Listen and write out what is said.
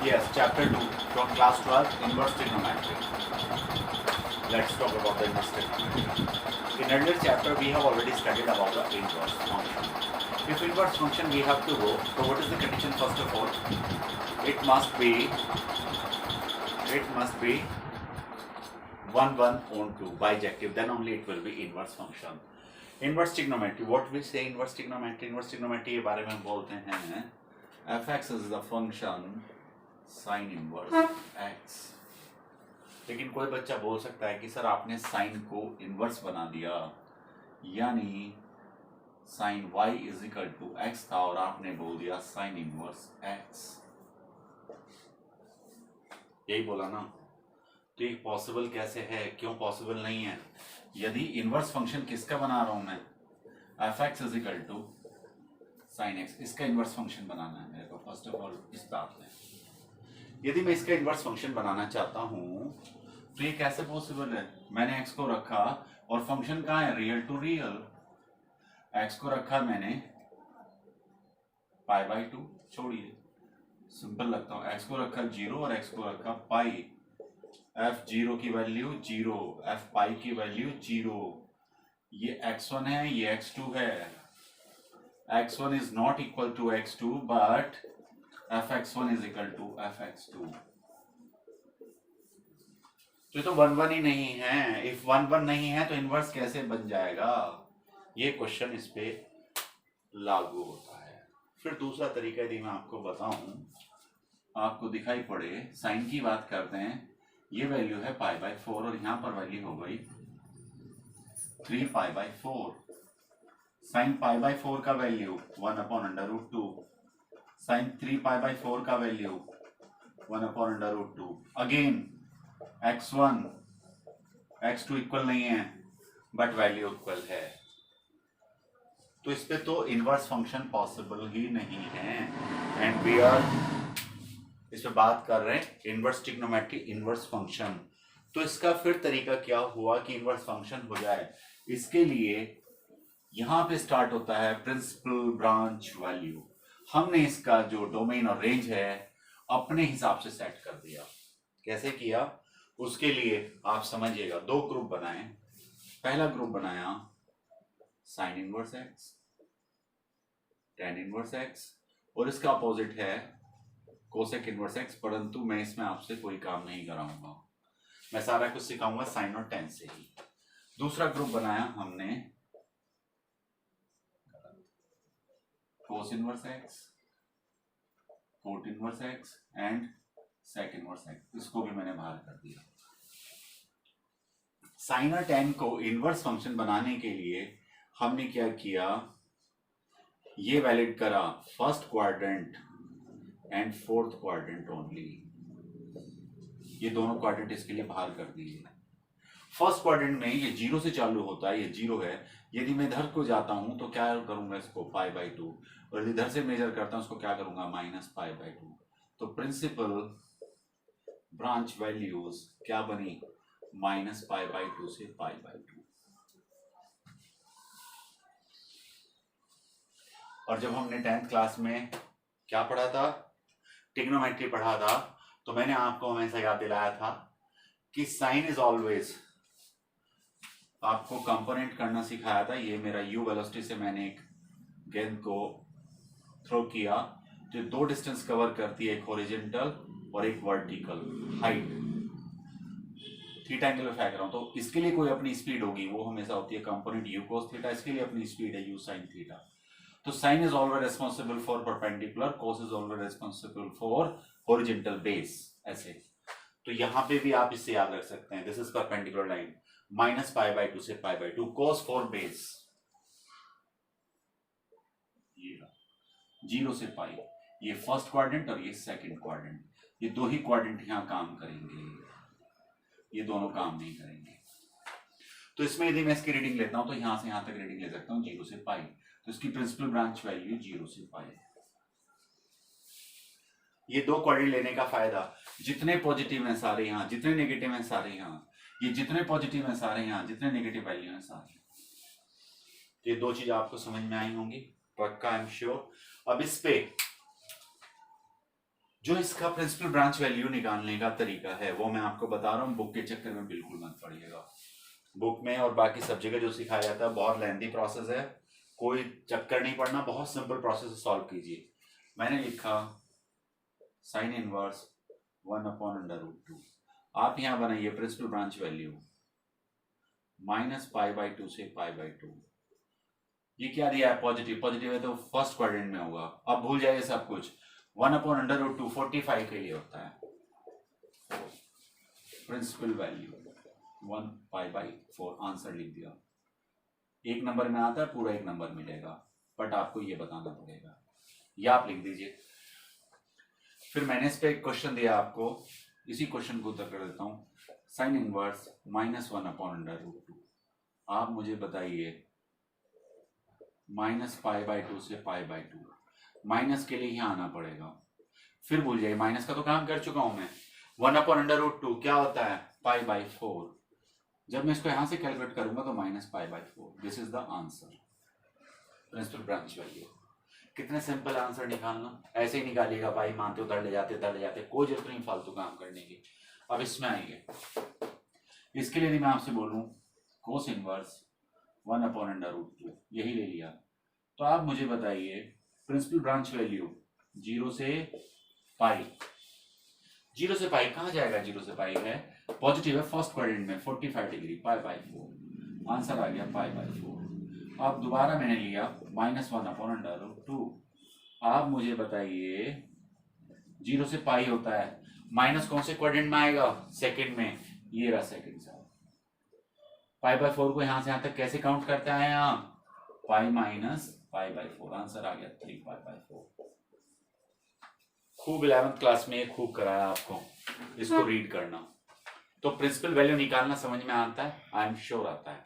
Yes, chapter 2 from class 12, inverse trigonometry. Let's talk about the inverse trigonometry. In earlier chapter, we have already studied about the inverse function. If inverse function we have to go, so what is the condition first of all? It must be 1, 1 on 2 bijective, then only it will be inverse function. Inverse trigonometry, what we say inverse trigonometry? Inverse trigonometry के बारे में हम बोलते हैं fx is the function sin inverse x. लेकिन कोई बच्चा बोल सकता है कि सर आपने साइन को इनवर्स बना दिया, यानी sine y is equal to x था और आपने बोल दिया साइन इनवर्स x. यही बोला ना. तो ये पॉसिबल कैसे है, क्यों पॉसिबल नहीं है? यदि इनवर्स फंक्शन किसका बना रहा हूं मैं, fx is equal to sine x, इसका इनवर्स फंक्शन बनाना है मेरे को. फर्स्ट ऑफ ऑल इस बात में यदि मैं इसका इनवर्स फंक्शन बनाना चाहता हूं तो ये कैसे पॉसिबल है? मैंने x को रखा और फंक्शन कहाँ है, रियल टू रियल. x को रखा मैंने पाई बाई 2, छोड़िए सिंपल लगता हूं. x को रखा 0 और x को रखा पाई. f 0 की वैल्यू 0, f पाई की वैल्यू 0. ये x1 है, ये x2 है. x1 is not equal to x2 but fx1 is equal to fx2. तो ये तो 1 1 ही नहीं है. इफ 1 1 नहीं है तो इनवर्स कैसे बन जाएगा? ये क्वेश्चन इस पे लागू होता है. फिर दूसरा तरीका यदि मैं आपको बताऊं, आपको दिखाई पड़े, साइन की बात करते हैं, ये वैल्यू है पाई बाई 4 और यहां पर वैल्यू हो गई 3 pi by 4. Sine pi by 4 का value 1 upon under root 2. Sine 3 pi by 4 का value 1 upon under root 2. Again x1 x2 equal नहीं है बट वैल्यू इक्वल है. तो इस पे तो इनवर्स फंक्शन पॉसिबल ही नहीं है. एंड वी आर इस पे बात कर रहे हैं इनवर्स ट्रिग्नोमेट्री, इनवर्स फंक्शन. तो इसका फिर तरीका क्या हुआ कि इनवर्स फंक्शन हो जाए? इसके लिए यहां पे स्टार्ट होता है प्रिंसिपल ब्रांच वैल्यू. हमने इसका जो डोमेन और रेंज है अपने हिसाब से सेट कर दिया. कैसे किया उसके लिए आप समझिएगा. 2 ग्रुप बनाए. पहला ग्रुप बनाया sine inverse x, tan inverse x, और इसका अपोजिट है कोसेक इनवर्स एक्स. परंतु मैं इसमें आपसे कोई काम नहीं कराऊंगा, मैं सारा कुछ सिखाऊंगा साइन और टेन से ही. दूसरा ग्रुप बनाया हमने cos inverse x, cot inverse x and sec inverse x. इसको भी मैंने बाहर कर दिया. साइन और टेन को इनवर्स फंक्शन बनाने के लिए हमने क्या किया, ये वैलिड करा first quadrant and fourth quadrant only. ये दोनों क्वाड्रेंट इसके लिए बाहर कर दिए. फर्स्ट क्वाड्रेंट में ये 0 से चालू होता है, ये 0 है. यदि मैं इधर को जाता हूं तो क्या करूंगा, इसको पाई बाई 2, और यदि इधर से मेजर करता हूं उसको क्या करूंगा, माइनस पाई बाई 2. तो प्रिंसिपल ब्रांच वैल्यूज क्या बनी, माइनस पाई बाई 2 से पाई बाई 2. और जब हमने 10th क्लास में क्या पढ़ा था, ट्रिग्नोमेट्री पढ़ा था, तो मैंने आपको हमेशा याद दिलाया था कि साइन इज ऑलवेज, आपको कंपोनेंट करना सिखाया था. ये मेरा यू वेलोसिटी से मैंने एक गेंद को थ्रो किया जो 2 डिस्टेंस कवर करती है, एक हॉरिजॉन्टल और एक वर्टिकल हाइट. थीटा एंगल में फेंक रहा हूं तो इसके लिए कोई अपनी स्पीड होगी, वो हमेशा होती है कंपोनेंट यू कोस थीटा. इसके लिए अपनी स्पीड है यू साइन थीटा. तो sine is always responsible for perpendicular, cos is always responsible for horizontal base. ऐसे तो यहां पे भी आप इससे याद रख सकते हैं, this is perpendicular line, minus pi by 2 से pi by 2, cos for base. ये 0 से पाई, ये फर्स्ट क्वाड्रेंट और ये सेकंड क्वाड्रेंट. ये 2 ही क्वाड्रेंट यहां काम करेंगे, ये दोनों काम नहीं करेंगे. तो इसमें यदि मैं इसकी रीडिंग लेता हूं तो यहां से यहां तक रीडिंग ले सकता हूं 0 से पाई. तो इसकी प्रिंसिपल ब्रांच वैल्यू 0 से पाई. ये 2 क्वाड्रेंट लेने का फायदा, जितने पॉजिटिव हैं सारे यहां, जितने नेगेटिव हैं सारे यहां. ये जितने पॉजिटिव हैं सारे यहां, जितने नेगेटिव वैल्यू हैं सारे. ये 2 चीज आपको समझ में आई होंगी पक्का, आई एम श्योर. अब इस पे जो इसका प्रिंसिपल ब्रांच वैल्यू निकालने का तरीका है वो मैं आपको बता रहा हूँ, बुक के चक्कर में बिल्कुल मत पड़िएगा। बुक में और बाकी सब जगह जो सिखाया जाता है बहुत लेंथी प्रोसेस है, कोई चक्कर नहीं पड़ना, बहुत सिंपल प्रोसेस सॉल्व कीजिए। मैंने लिखा साइन इनवर्स 1/√2। आप यहाँ बनाइए प्रिंसिपल ब्रांच वैल्यू -π/2 से π/2। ये क्या दिया है? पॉजिटिव। पॉजिटिव है तो फर्स्ट क्वाड्रेंट में होगा। अब भूल जाइए सब कुछ। 1/√2 45 के लिए होता है। प्रिंसिपल वैल्यू 1π/4 आंसर लिख दिया। एक नंबर में आता है, पूरा एक नंबर मिलेगा, बट आपको ये बताना पड़ेगा। ये आप लिख दीजिए। फिर मैंने इस पे एक क्वेश्चन दिया आपको, इसी क्वेश्चन को उत्तर कर देता हूं। Sine inverse -1/√2। आप मुझे बताइए -π/2 से π/2। माइनस के लिए यहाँ आना पड़ेगा। फिर भूल जाइए, माइनस का तो काम कर चुका हूं मैं। 1/√2 क्या होता है? π/4। जब मैं इसको यहां से कैलकुलेट करूंगा तो -π/4। This is the answer, principal branch value. कितने सिंपल आंसर निकालना, ऐसे ही निकालिएगा भाई, मानते हो तड़ ले जाते, कोई जरूरत नहीं फालतू काम करने की। अब इसमें आएंगे, इसके लिए मैं आपसे बोलूं कोस इनवर्स 1/√2 यही ले लिया, तो आप मुझे बताइए प्रिंसिपल ब्रांच वैल्यू 0 से पाई। 0 से पाई कहाँ जाएगा? 0 से पाई है पॉजिटिव है, फर्स्ट क्वाड्रेंट में 45 डिग्री, π/4। आंसर आ गया π/4। अब दोबारा मैंने लिया -1/√2। आप मुझे बताइए 0 से पाई होता है, माइनस कौन से क्वाड्रेंट में आएगा? सेकंड में। ये रहा सेकंड साइड। π/4 को यहां से यहां तक कैसे काउंट करते हैं? यहाँ पाई माइनस π/4। आंसर आ गया 3π/4। खूब 11th क्लास में खूब कराया आपको, इसको रीड करना। तो प्रिंसिपल वैल्यू निकालना समझ में आता है? आई एम श्योर आता है।